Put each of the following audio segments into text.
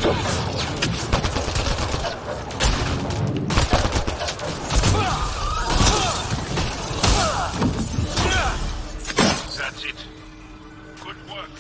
That's it. Good work.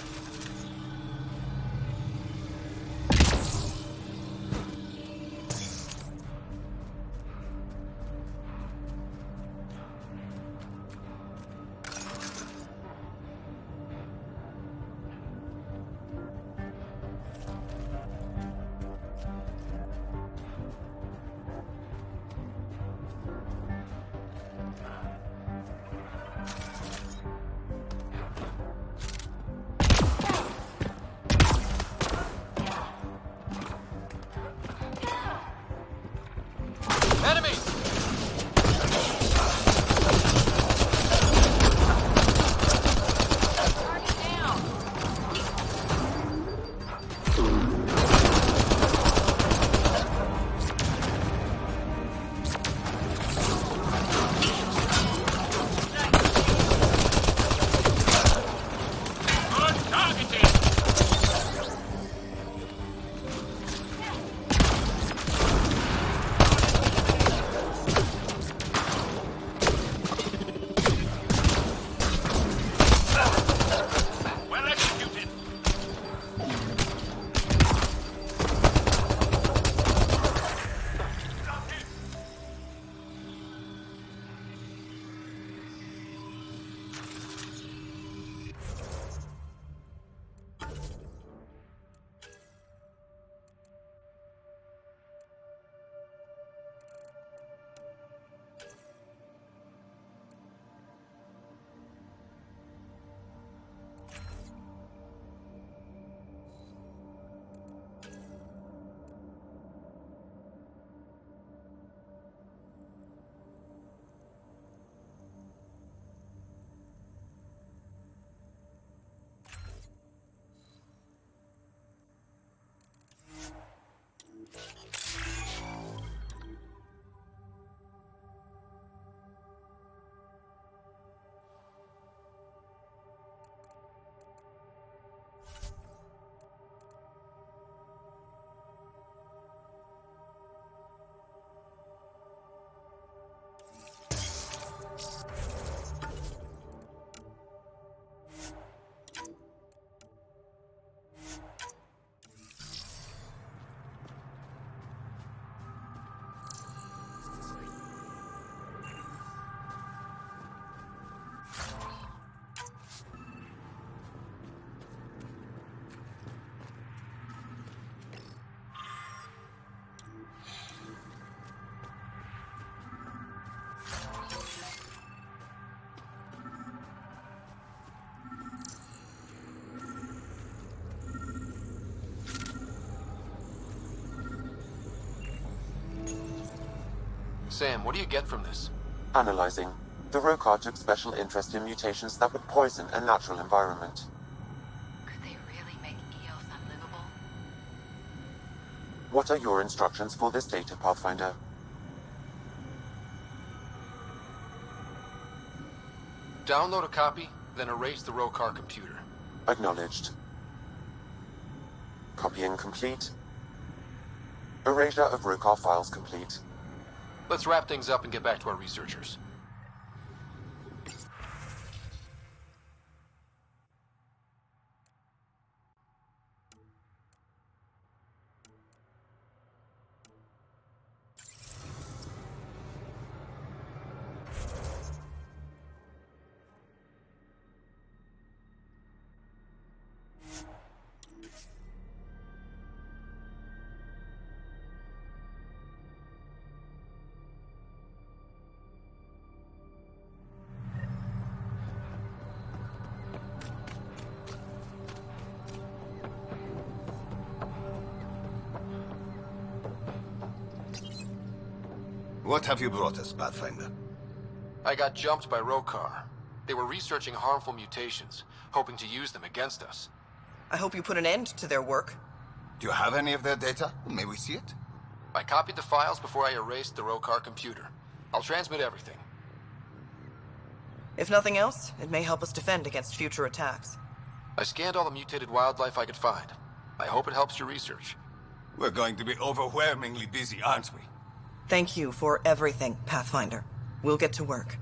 Sam, what do you get from this? Analyzing. The Rokar took special interest in mutations that would poison a natural environment. Could they really make Eos unlivable? What are your instructions for this data, Pathfinder? Download a copy, then erase the Rokar computer. Acknowledged. Copying complete. Erasure of Rokar files complete. Let's wrap things up and get back to our researchers. What have you brought us, Pathfinder? I got jumped by Rokar. They were researching harmful mutations, hoping to use them against us. I hope you put an end to their work. Do you have any of their data? May we see it? I copied the files before I erased the Rokar computer. I'll transmit everything. If nothing else, it may help us defend against future attacks. I scanned all the mutated wildlife I could find. I hope it helps your research. We're going to be overwhelmingly busy, aren't we? Thank you for everything, Pathfinder. We'll get to work.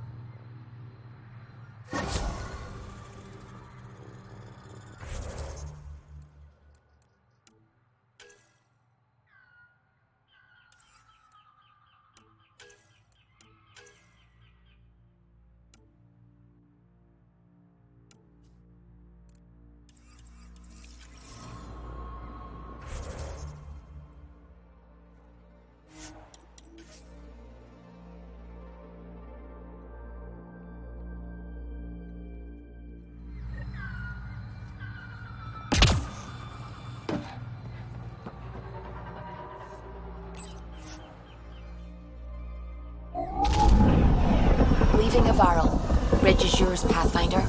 Leaving a viral. Bridge is yours, Pathfinder.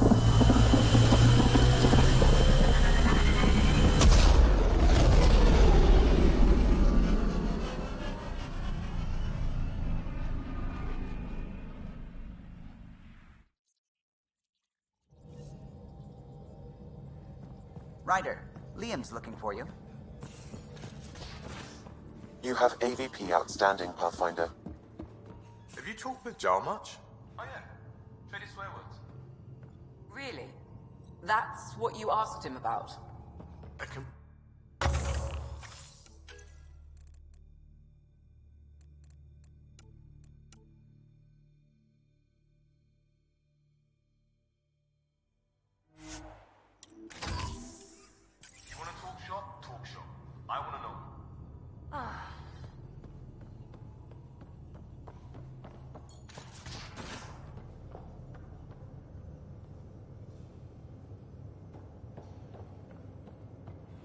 Ryder, Liam's looking for you. You have AVP outstanding, Pathfinder. Have you talked with Jar much? Oh yeah, traded swear words. Really? That's what you asked him about? I can... You wanna talk shop? Talk shop. I wanna know.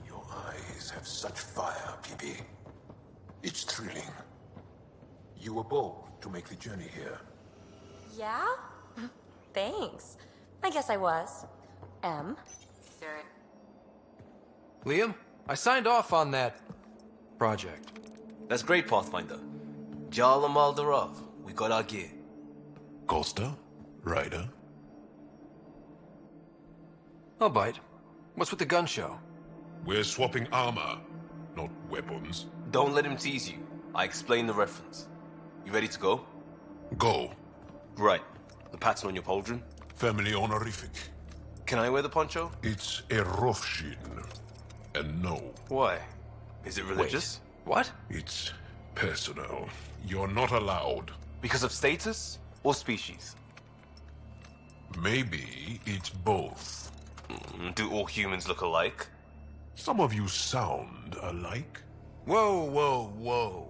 Your eyes have such fire, PB. It's thrilling. You were bold to make the journey here. Yeah? Thanks. I guess I was. M. Liam, I signed off on that project. That's great, Pathfinder. Jarl and Maldarov, we got our gear. Costa? Ryder? I'll bite. What's with the gun show? We're swapping armor, not weapons. Don't let him tease you. I explained the reference. You ready to go? Go. Right. The pattern on your pauldron? Family honorific. Can I wear the poncho? It's a Rofshin. And no. Why? Is it religious? What? It's personal. You're not allowed. Because of status or species? Maybe it's both. Do all humans look alike? Some of you sound alike. Whoa, whoa, whoa.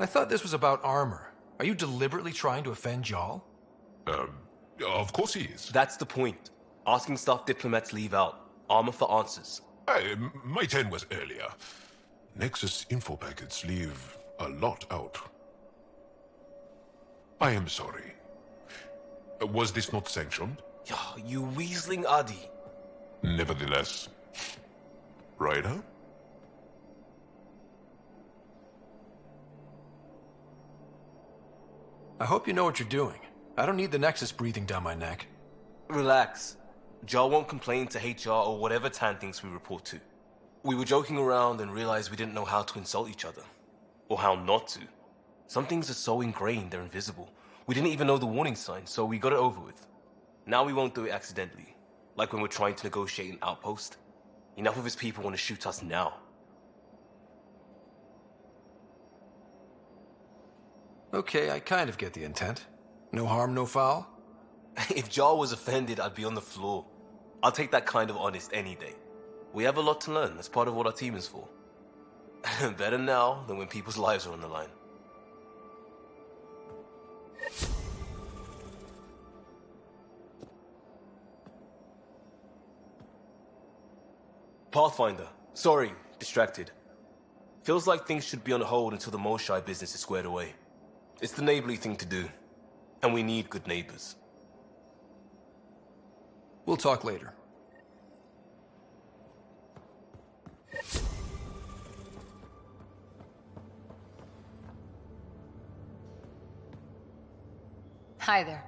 I thought this was about armor. Are you deliberately trying to offend Jarl? Of course he is. That's the point. Asking stuff diplomats leave out. Armor for answers. My turn was earlier. Nexus info packets leave a lot out. I am sorry. Was this not sanctioned? You weaseling Adi. Nevertheless. Ryder? I hope you know what you're doing. I don't need the Nexus breathing down my neck. Relax. Jar won't complain to HR or whatever Tan thinks we report to. We were joking around and realized we didn't know how to insult each other. Or how not to. Some things are so ingrained they're invisible. We didn't even know the warning sign, so we got it over with. Now we won't do it accidentally. Like when we're trying to negotiate an outpost. Enough of his people want to shoot us now. Okay, I kind of get the intent. No harm, no foul? If Jar was offended, I'd be on the floor. I'll take that kind of honest any day. We have a lot to learn. That's part of what our team is for. Better now than when people's lives are on the line. Pathfinder. Sorry, distracted. Feels like things should be on hold until the Moshai business is squared away. It's the neighborly thing to do. And we need good neighbors. We'll talk later. Hi there.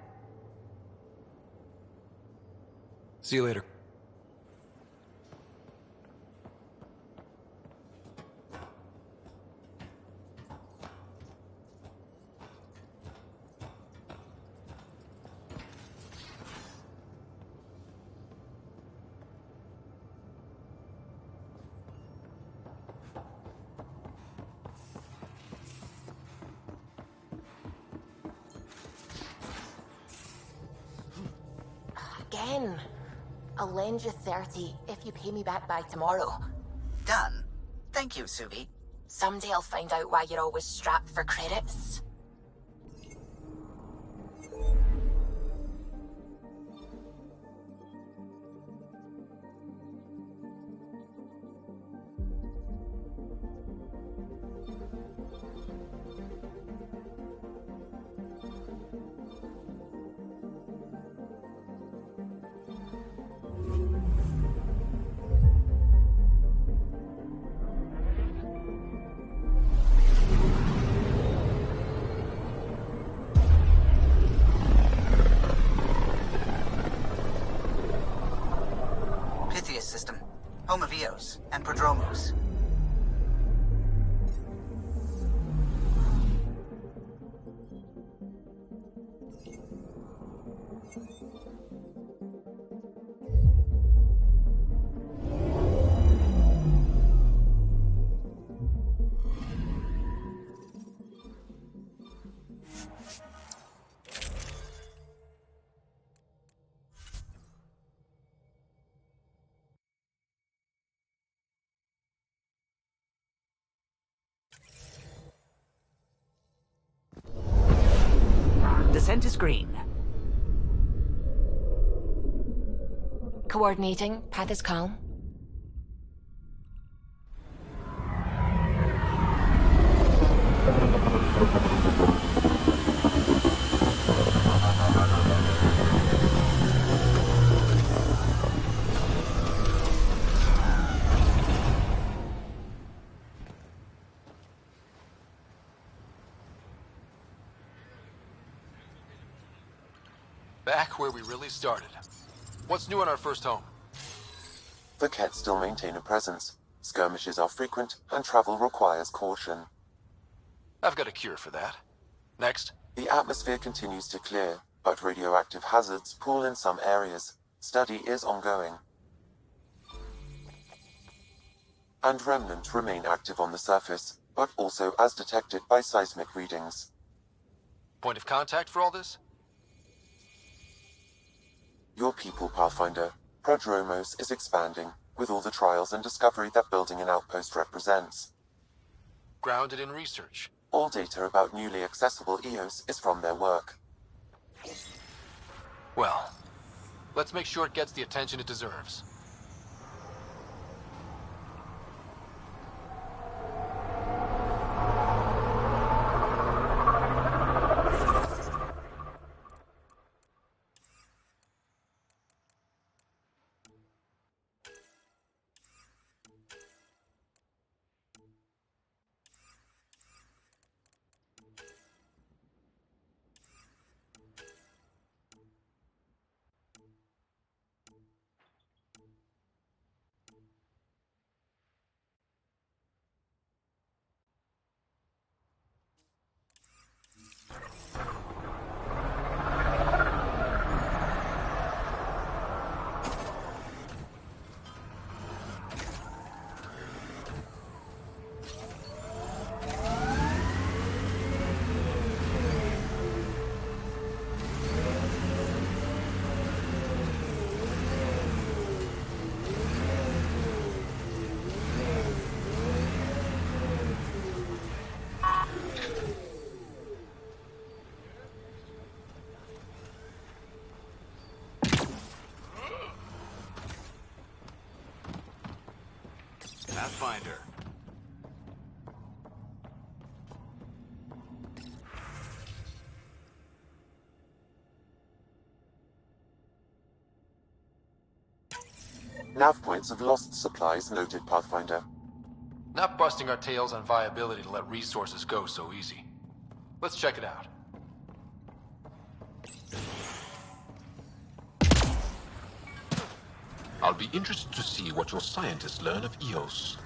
See you later. Again. I'll lend you 30 if you pay me back by tomorrow. Done. Thank you, Subi. Someday I'll find out why you're always strapped for credits. System, home of Eos and Prodromos. Descent is green. Coordinating. Path is calm. Back where we really started. What's new on our first home? The Kett still maintain a presence. Skirmishes are frequent, and travel requires caution. I've got a cure for that. Next. The atmosphere continues to clear, but radioactive hazards pool in some areas. Study is ongoing. And remnants remain active on the surface, but also as detected by seismic readings. Point of contact for all this? Your people, Pathfinder. Prodromos is expanding, with all the trials and discovery that building an outpost represents. Grounded in research. All data about newly accessible Eos is from their work. Well, let's make sure it gets the attention it deserves. Pathfinder. Nav points of lost supplies noted, Pathfinder. Not busting our tails on viability to let resources go so easy. Let's check it out. I'll be interested to see what your scientists learn of EOS.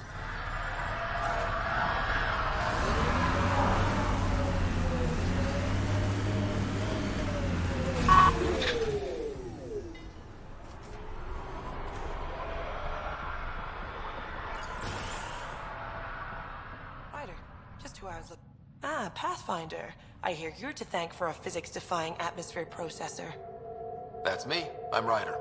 Ryder, just who I was looking. Ah, Pathfinder. I hear you're to thank for a physics-defying atmosphere processor. That's me. I'm Ryder.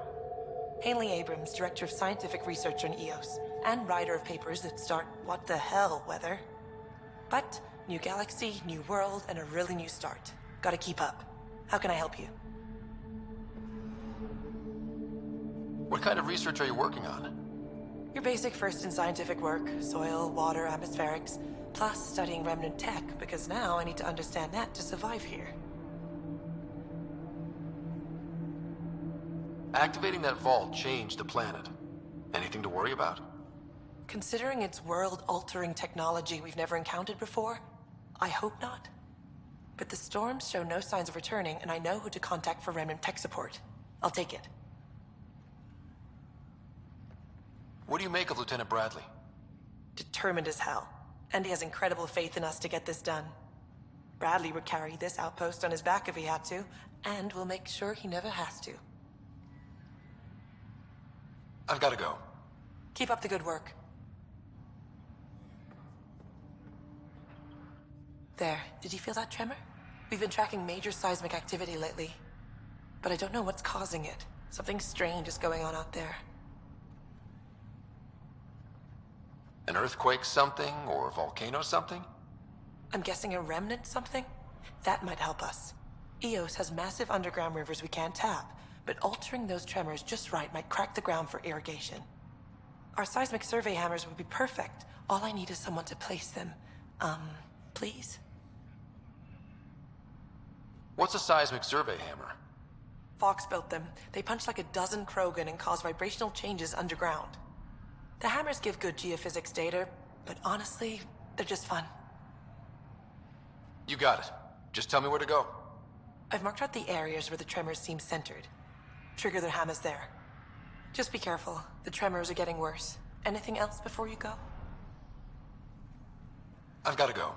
Hanley Abrams, Director of Scientific Research on EOS, and writer of papers that start what the hell weather. But, new galaxy, new world, and a really new start. Gotta keep up. How can I help you? What kind of research are you working on? Your basic first in scientific work, soil, water, atmospherics, plus studying remnant tech, because now I need to understand that to survive here. Activating that vault changed the planet. Anything to worry about? Considering it's world-altering technology we've never encountered before, I hope not. But the storms show no signs of returning, and I know who to contact for remnant tech support. I'll take it. What do you make of Lieutenant Bradley? Determined as hell. And he has incredible faith in us to get this done. Bradley would carry this outpost on his back if he had to, and we'll make sure he never has to. I've got to go. Keep up the good work. There, did you feel that tremor? We've been tracking major seismic activity lately. But I don't know what's causing it. Something strange is going on out there. An earthquake something, or a volcano something? I'm guessing a remnant something? That might help us. EOS has massive underground rivers we can't tap, but altering those tremors just right might crack the ground for irrigation. Our seismic survey hammers would be perfect. All I need is someone to place them. Please? What's a seismic survey hammer? Fox built them. They punch like a dozen Krogan and cause vibrational changes underground. The hammers give good geophysics data, but honestly, they're just fun. You got it. Just tell me where to go. I've marked out the areas where the tremors seem centered. Trigger the hammers there. Just be careful. The tremors are getting worse. Anything else before you go? I've got to go.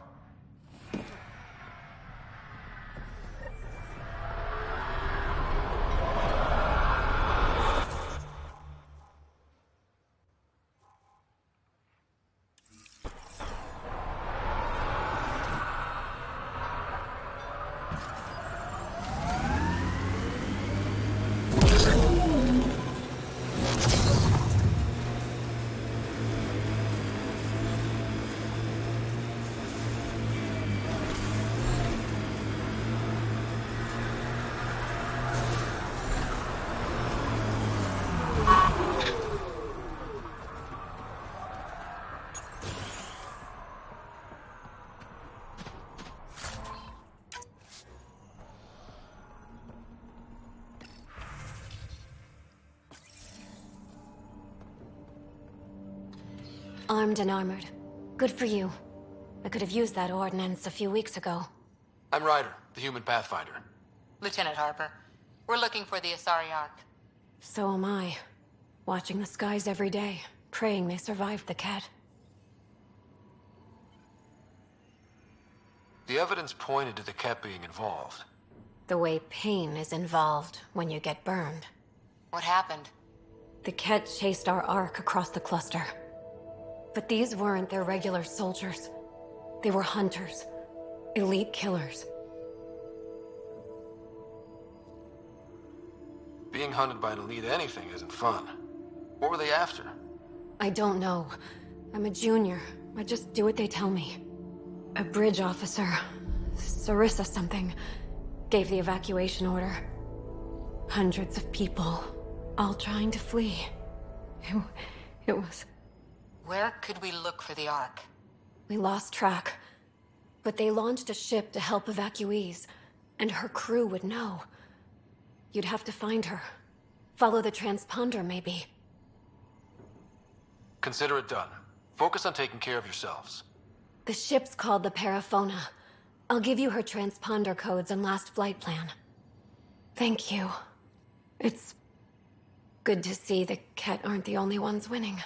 Armed and armored. Good for you. I could have used that ordnance a few weeks ago. I'm Ryder, the human pathfinder. Lieutenant Harper, we're looking for the Asari Ark. So am I. Watching the skies every day, praying they survived the cat. The evidence pointed to the Ket being involved. The way pain is involved when you get burned. What happened? The Ket chased our Ark across the cluster. But these weren't their regular soldiers. They were hunters. Elite killers. Being hunted by an elite anything isn't fun. What were they after? I don't know. I'm a junior. I just do what they tell me. A bridge officer, Sarissa something, gave the evacuation order. Hundreds of people, all trying to flee. It was... Where could we look for the Ark? We lost track. But they launched a ship to help evacuees, and her crew would know. You'd have to find her. Follow the transponder, maybe. Consider it done. Focus on taking care of yourselves. The ship's called the Paraphona. I'll give you her transponder codes and last flight plan. Thank you. It's Good to see the Ket aren't the only ones winning.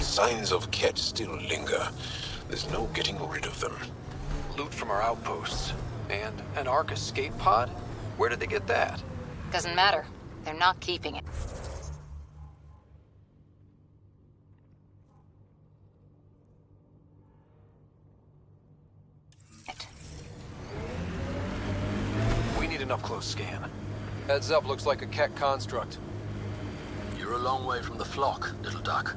Signs of Ket still linger. There's no getting rid of them. Loot from our outposts. And an Ark escape pod? Where did they get that? Doesn't matter. They're not keeping it. We need an up-close scan. Heads up, looks like a Ket construct. You're a long way from the flock, little duck.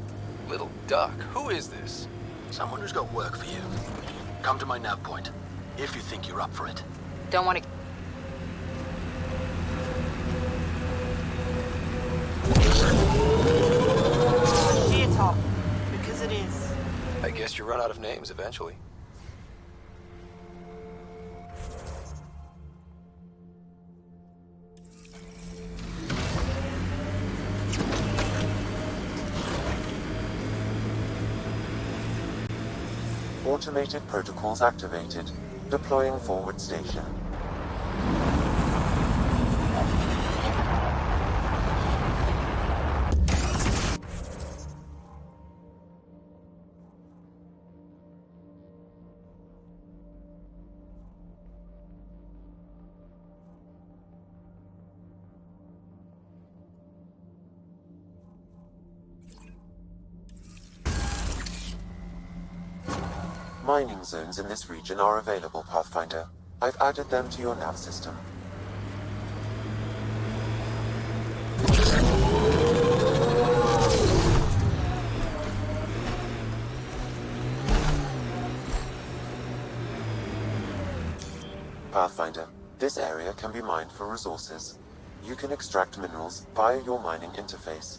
Little duck? Who is this? Someone who's got work for you. Come to my nav point, if you think you're up for it. Don't want to... It's all. Because it is. I guess you run out of names eventually. Automated protocols activated. Deploying forward station. Mining zones in this region are available, Pathfinder. I've added them to your nav system. Pathfinder, this area can be mined for resources. You can extract minerals via your mining interface.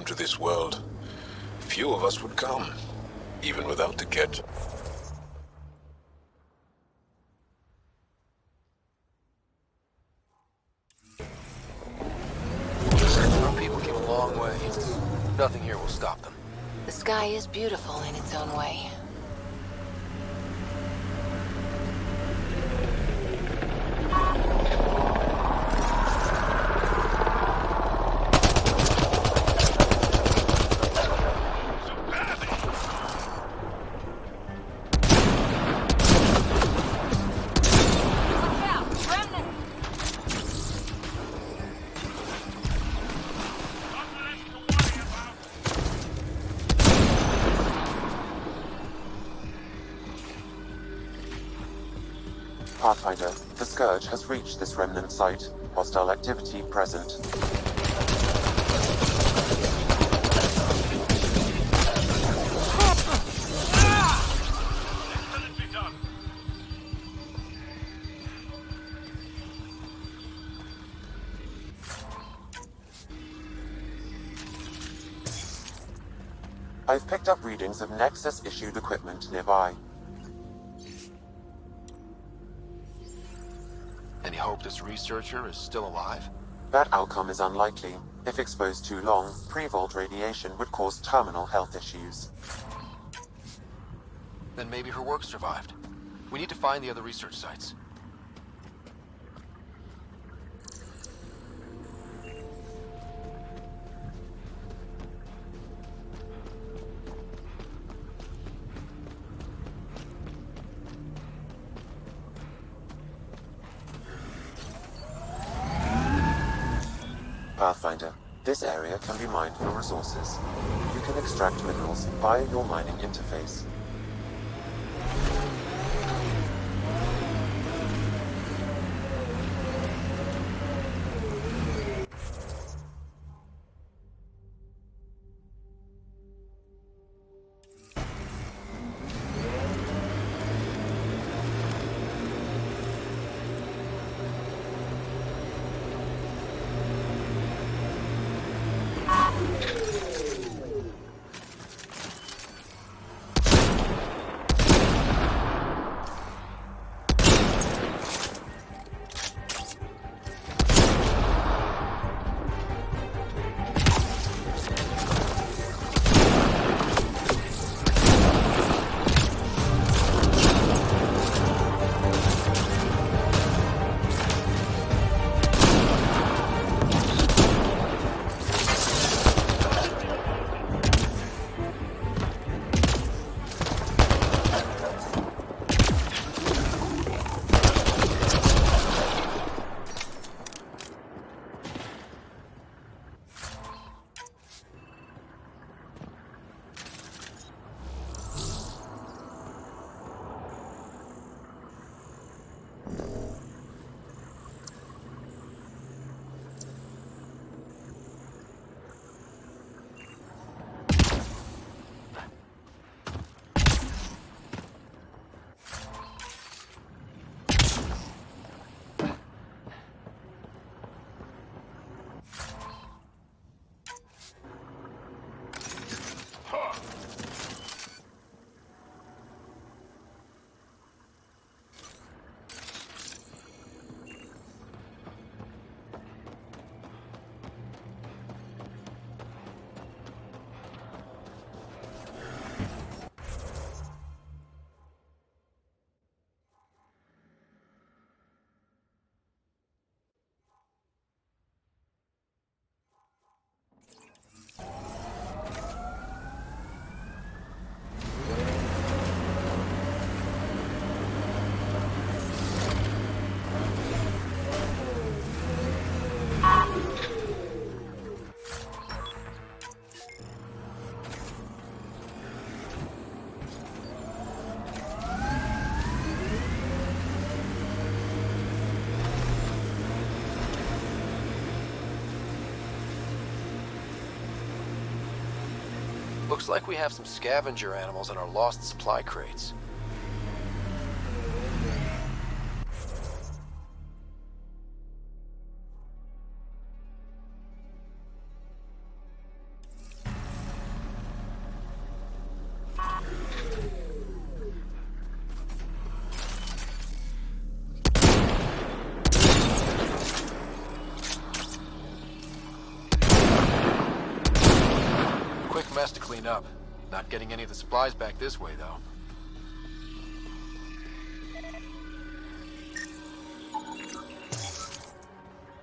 come to this world, few of us would come, even without the kit. Our people came a long way. Nothing here will stop them. The sky is beautiful in its own way. Pathfinder, the Scourge has reached this remnant site. Hostile activity present. I've picked up readings of Nexus-issued equipment nearby. Any hope this researcher is still alive? That outcome is unlikely. If exposed too long, pre-vault radiation would cause terminal health issues. Then maybe her work survived. We need to find the other research sites. Pathfinder, this area can be mined for resources. You can extract minerals via your mining interface. Looks like we have some scavenger animals in our lost supply crates. clean up. Not getting any of the supplies back this way, though.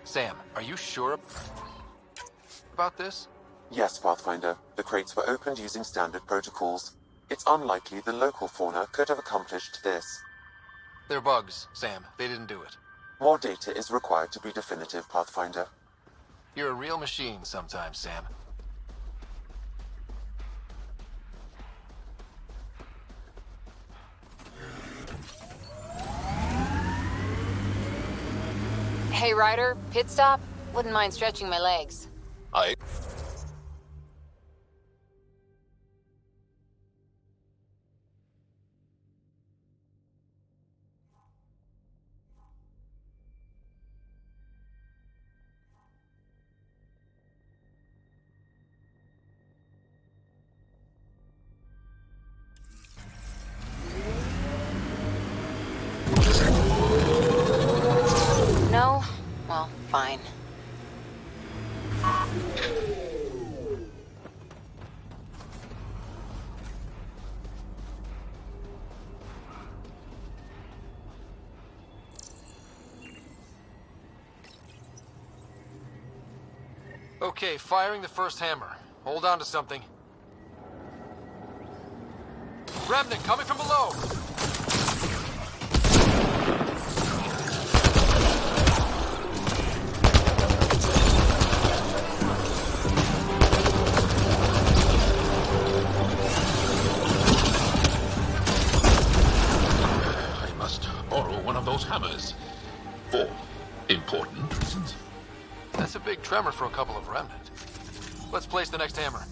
Sam, are you sure about this? Yes, Pathfinder. The crates were opened using standard protocols. It's unlikely the local fauna could have accomplished this. They're bugs, Sam. They didn't do it. More data is required to be definitive, Pathfinder. You're a real machine sometimes, Sam. Hey, Ryder, pit stop? Wouldn't mind stretching my legs. No? Well, fine. Okay, firing the first hammer. Hold on to something. Remnant coming from below! I must borrow one of those hammers. For important reasons. That's a big tremor for a couple of remnant. Let's place the next hammer.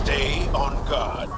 Stay on guard.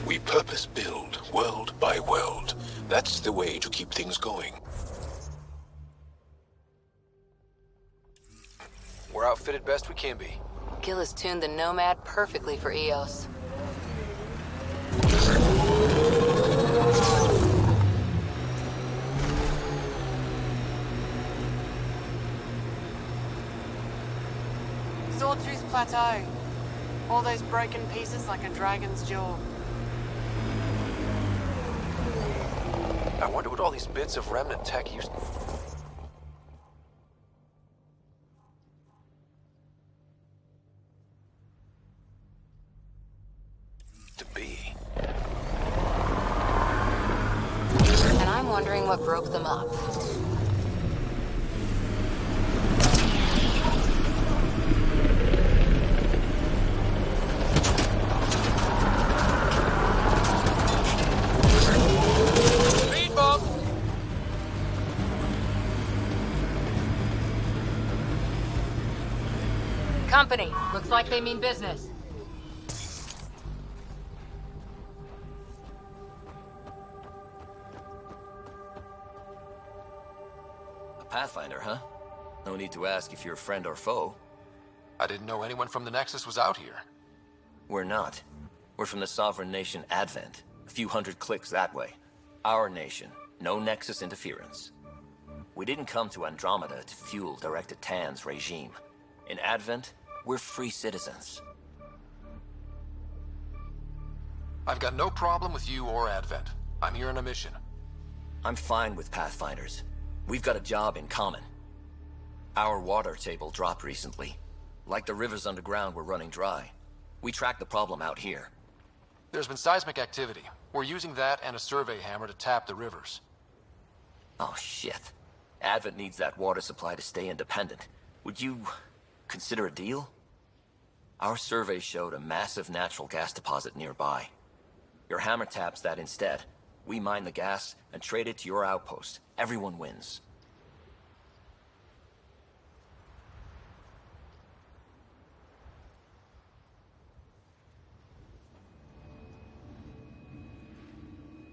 We purpose build, world by world. That's the way to keep things going. We're outfitted best we can be. Gil has tuned the Nomad perfectly for EOS. Sawtooth Plateau. All those broken pieces like a dragon's jaw. I wonder what all these bits of remnant tech used. to be. And I'm wondering what broke them up. Speed bump! Company, looks like they mean business. A Pathfinder, huh? No need to ask if you're friend or foe. I didn't know anyone from the Nexus was out here. We're not. We're from the sovereign nation Advent. A few hundred clicks that way. Our nation, no Nexus interference. We didn't come to Andromeda to fuel Director Tan's regime. In Advent, we're free citizens. I've got no problem with you or Advent. I'm here on a mission. I'm fine with Pathfinders. We've got a job in common. Our water table dropped recently. Like the rivers underground were running dry. We tracked the problem out here. There's been seismic activity. We're using that and a survey hammer to tap the rivers. Oh shit. Advent needs that water supply to stay independent. Would you consider a deal? Our survey showed a massive natural gas deposit nearby. Your hammer taps that instead. We mine the gas and trade it to your outpost. Everyone wins.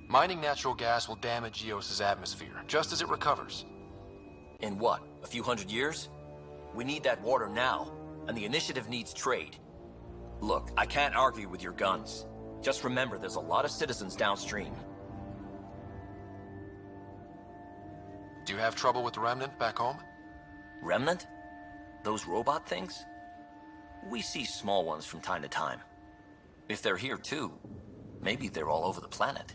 Mining natural gas will damage Eos's atmosphere, just as it recovers. In what, a few hundred years? We need that water now, and the initiative needs trade. Look, I can't argue with your guns. Just remember there's a lot of citizens downstream. Do you have trouble with the Remnant back home? Remnant? Those robot things? We see small ones from time to time. If they're here too, maybe they're all over the planet.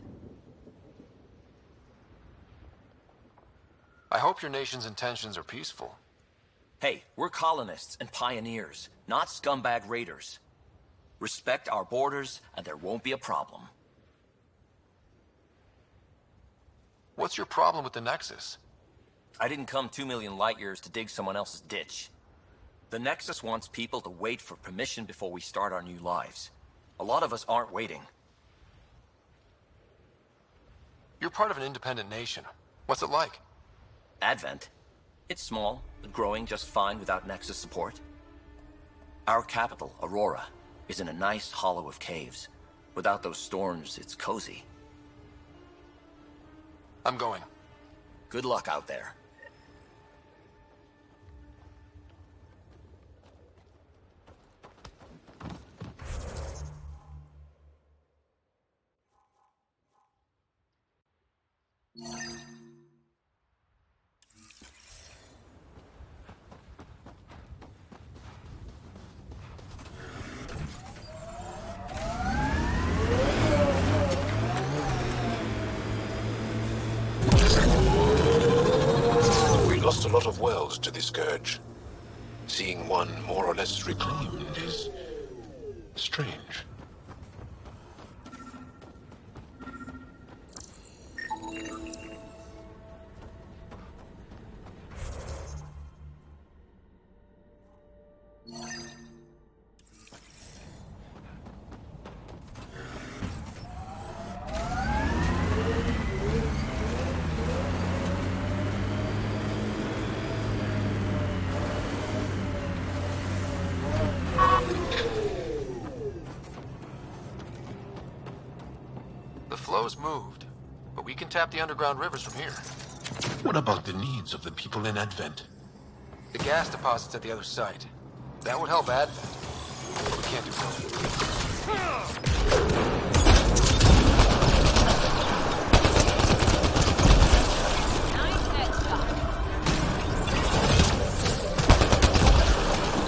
I hope your nation's intentions are peaceful. Hey, we're colonists and pioneers, not scumbag raiders. Respect our borders, and there won't be a problem. What's your problem with the Nexus? I didn't come 2 million light years to dig someone else's ditch. The Nexus wants people to wait for permission before we start our new lives. A lot of us aren't waiting. You're part of an independent nation. What's it like? Advent. It's small, but growing just fine without Nexus support. Our capital, Aurora, is in a nice hollow of caves. Without those storms, it's cozy. I'm going. Good luck out there. Lost a lot of worlds to the Scourge. Seeing one more or less reclaimed is strange. The flow's moved, but we can tap the underground rivers from here. What about the needs of the people in Advent? The gas deposit's at the other site. That would help Advent. But we can't do both.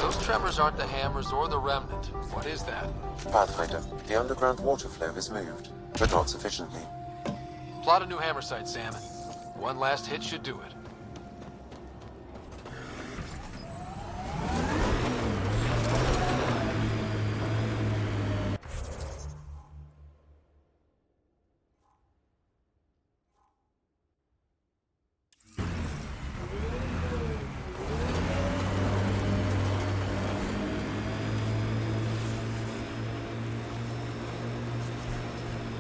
Those tremors aren't the hammers or the remnant. What is that? Pathfinder, the underground water flow is moved, but not sufficiently. Plot a new hammer site, Sam. One last hit should do it.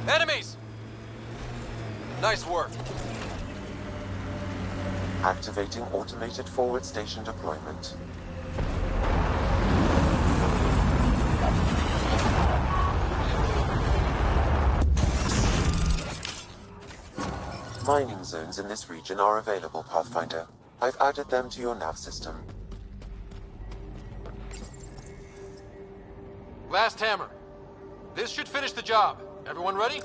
Enemies! Nice work. Activating automated forward station deployment. Mining zones in this region are available, Pathfinder. I've added them to your nav system. Last hammer. This should finish the job. Everyone ready?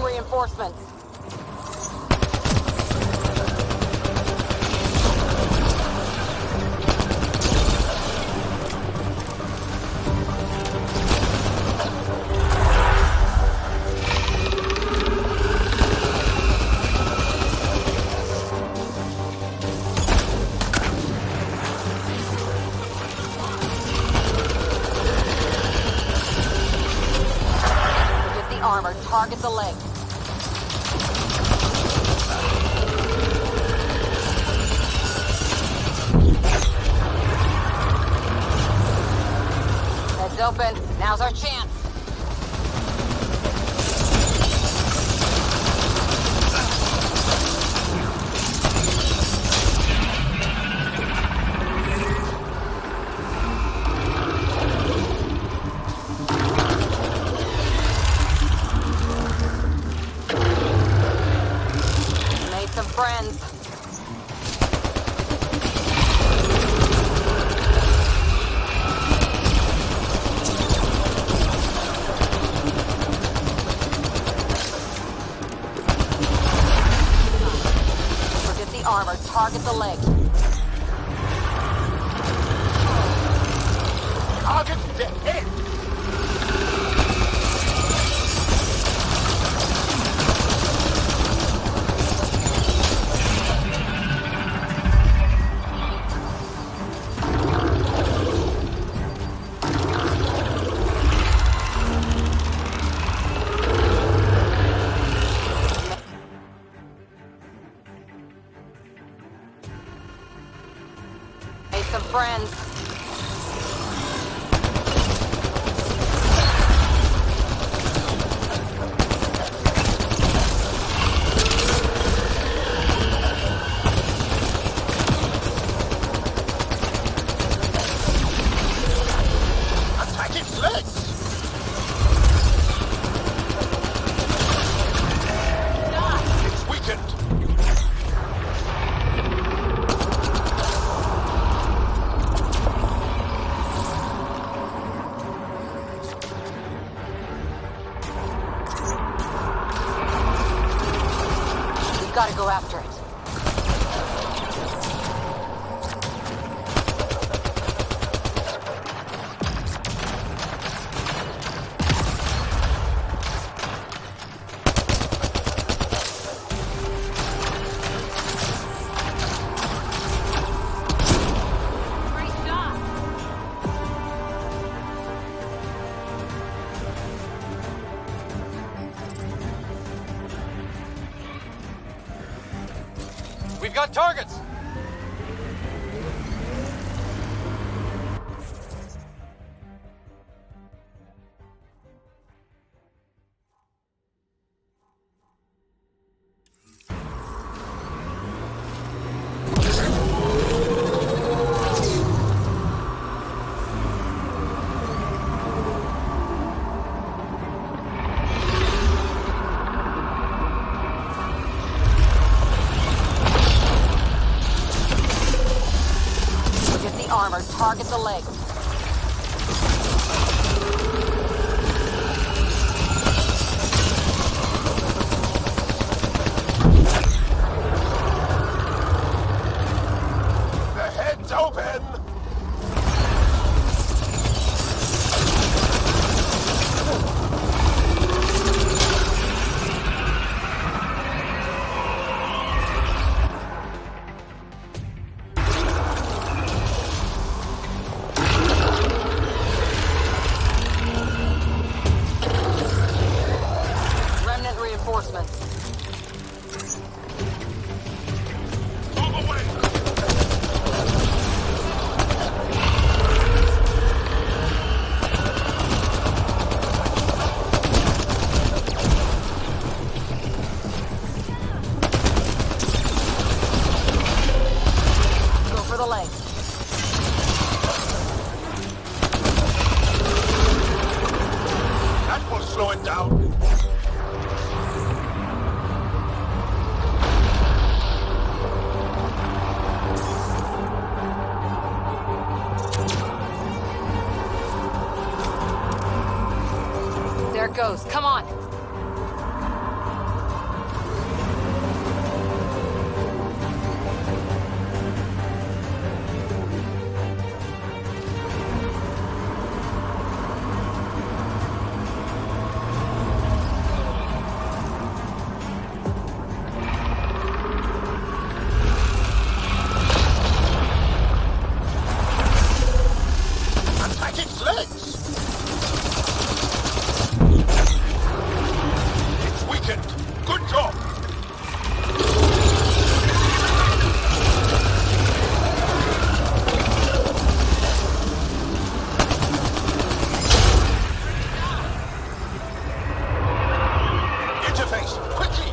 Reinforcements. Get the armor, target the leg. Heads open. Now's our chance. Made some friends. Armor, target the leg. Target the head! Some friends. Attack its legs! It's weakened! Gotta go after it. We've got targets! slow it down? There it goes. Come on. Attack its legs! It's weakened. Good job. Interface, quickly!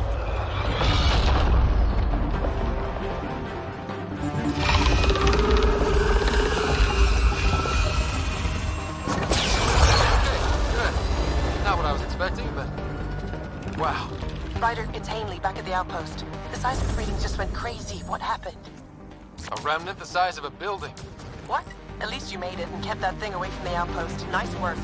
Good. Not what I was expecting, but... Wow. Ryder, it's Ainley back at the outpost. The seismic readings just went crazy. What happened? A remnant the size of a building. What? At least you made it and kept that thing away from the outpost. Nice work.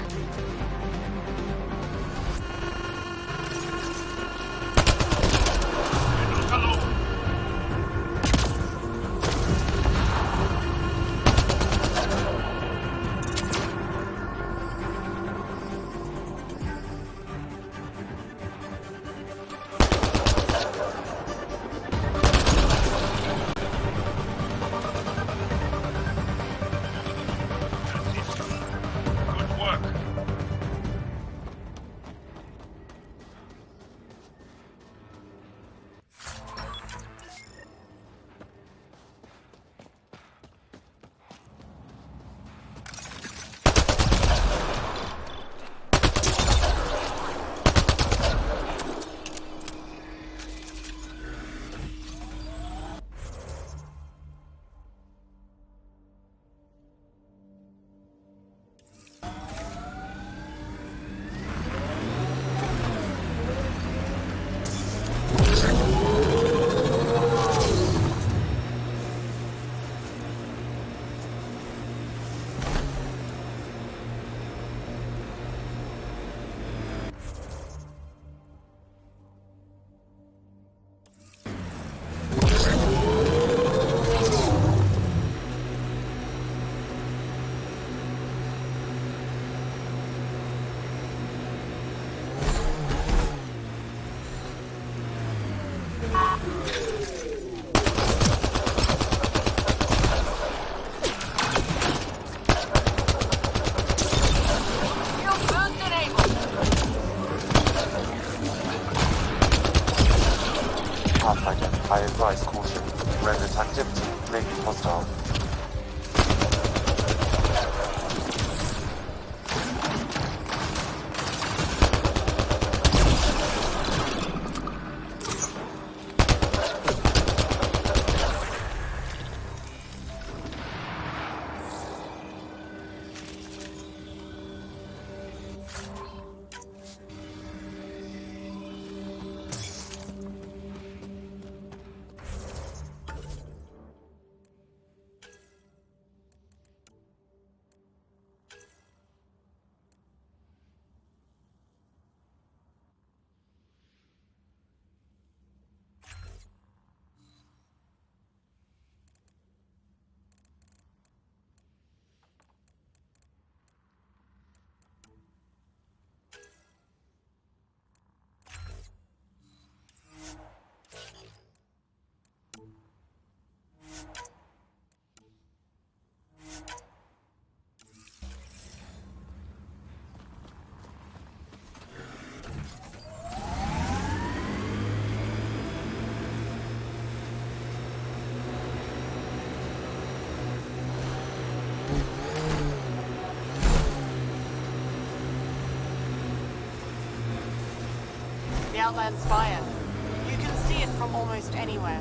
Good work. Pathfinder, I advise caution. Remnant activity may be hostile. The Outland's fire. You can see it from almost anywhere.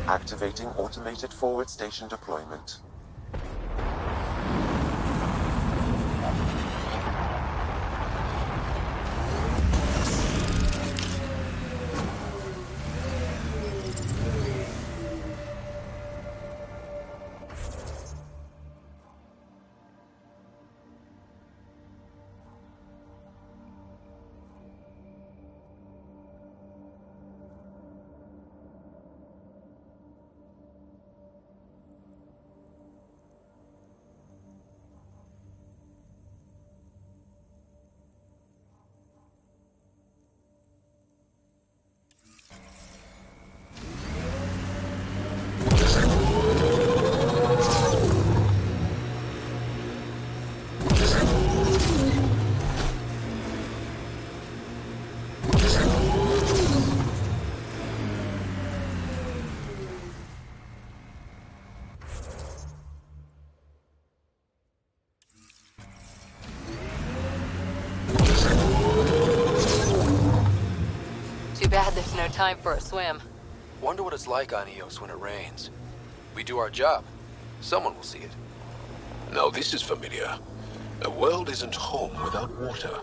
Activating automated forward station deployment. There's no time for a swim. Wonder what it's like on Eos when it rains. We do our job. Someone will see it. Now this is familiar. A world isn't home without water.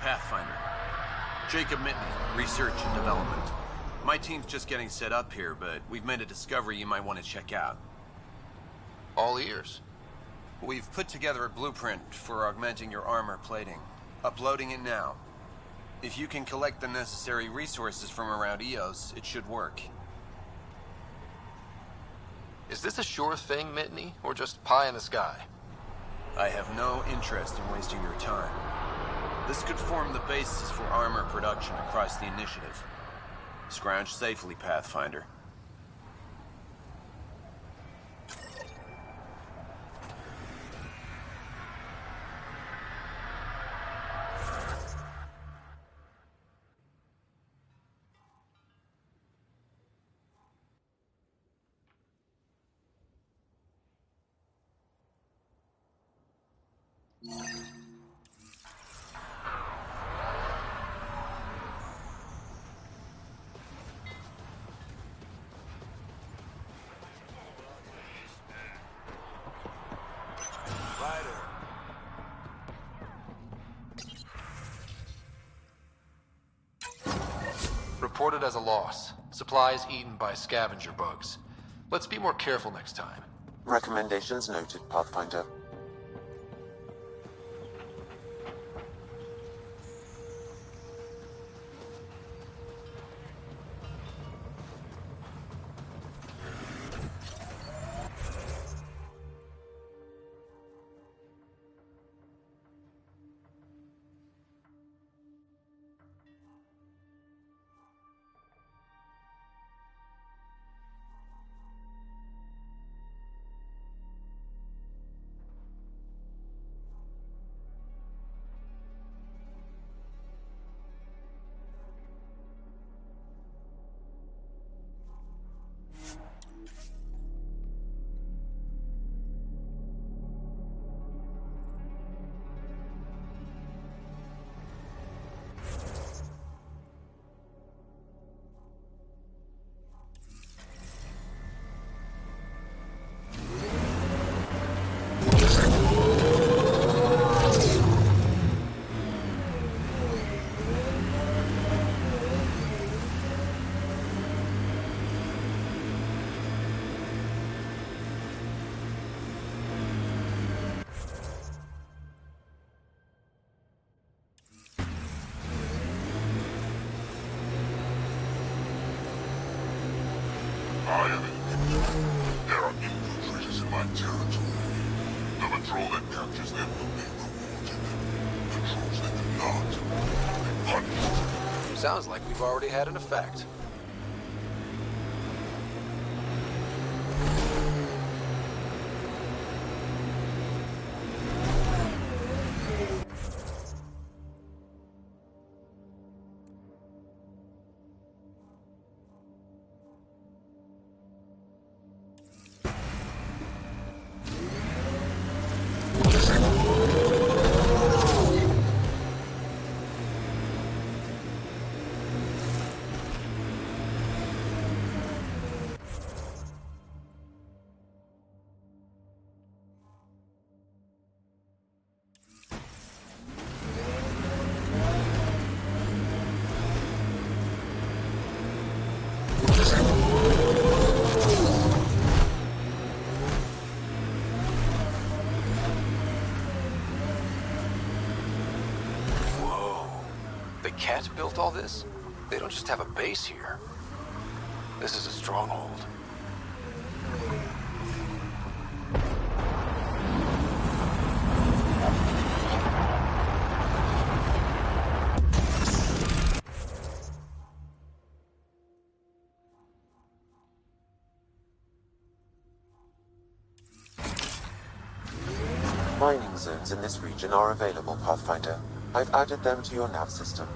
Pathfinder. Jacob Mitney, Research and Development. My team's just getting set up here, but we've made a discovery you might want to check out. All ears. We've put together a blueprint for augmenting your armor plating. Uploading it now. If you can collect the necessary resources from around Eos, it should work. Is this a sure thing, Mitney, or just pie in the sky? I have no interest in wasting your time. This could form the basis for armor production across the initiative. Scrounge safely, Pathfinder. Reported as a loss. Supplies eaten by scavenger bugs. Let's be more careful next time. Recommendations noted, Pathfinder. There are infiltrators in my territory. The patrol that captures them will be rewarded. Patrols that do not will be punished. Sounds like we've already had an effect. Cat built all this? They don't just have a base here. This is a stronghold. Mining zones in this region are available, Pathfinder. I've added them to your nav system.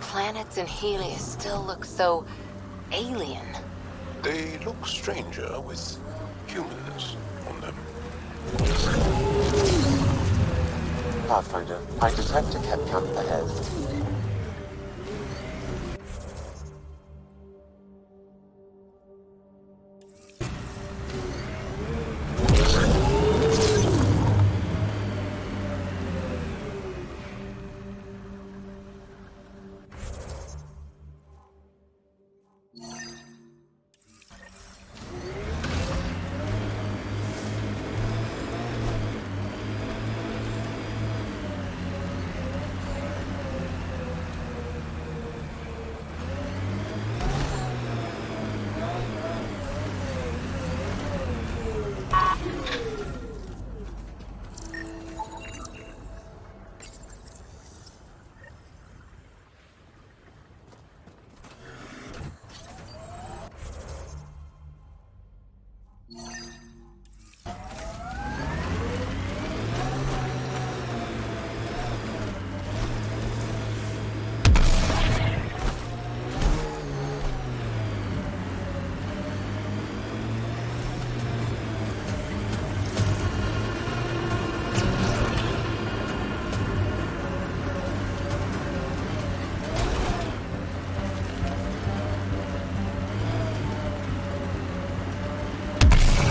Planets in Helios still look so alien. They look stranger with humans on them. Pathfinder, I detect a Kep camp ahead.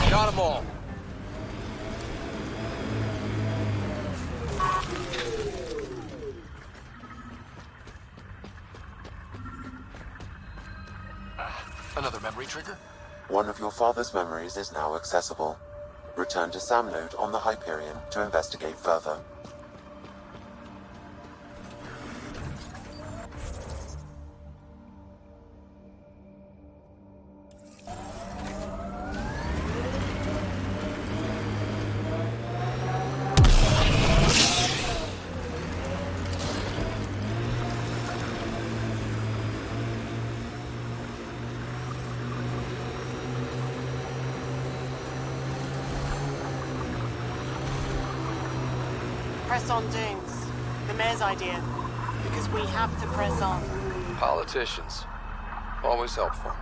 Got them all. Another memory trigger? One of your father's memories is now accessible. Return to Sam Node on the Hyperion to investigate further. Press on, Dunes. The mayor's idea. Because we have to press on. Politicians. Always helpful.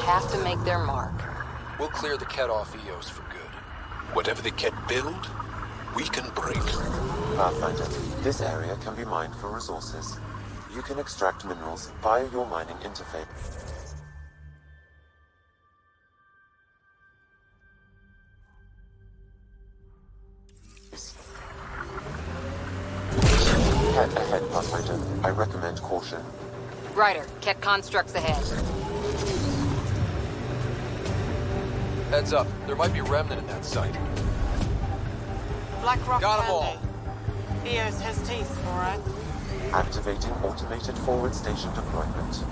Have to make their mark. We'll clear the Ket off Eos for good. Whatever the Ket build, we can break. Pathfinder, this area can be mined for resources. You can extract minerals via your mining interface. Head ahead, Pathfinder. I recommend caution. Ryder, Ket constructs ahead. Heads up, there might be a remnant in that site. Black Rock Got 'em Candy. Eos has teeth, alright? Activating automated forward station deployment.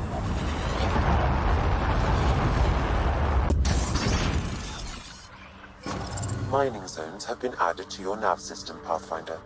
Mining zones have been added to your nav system, Pathfinder.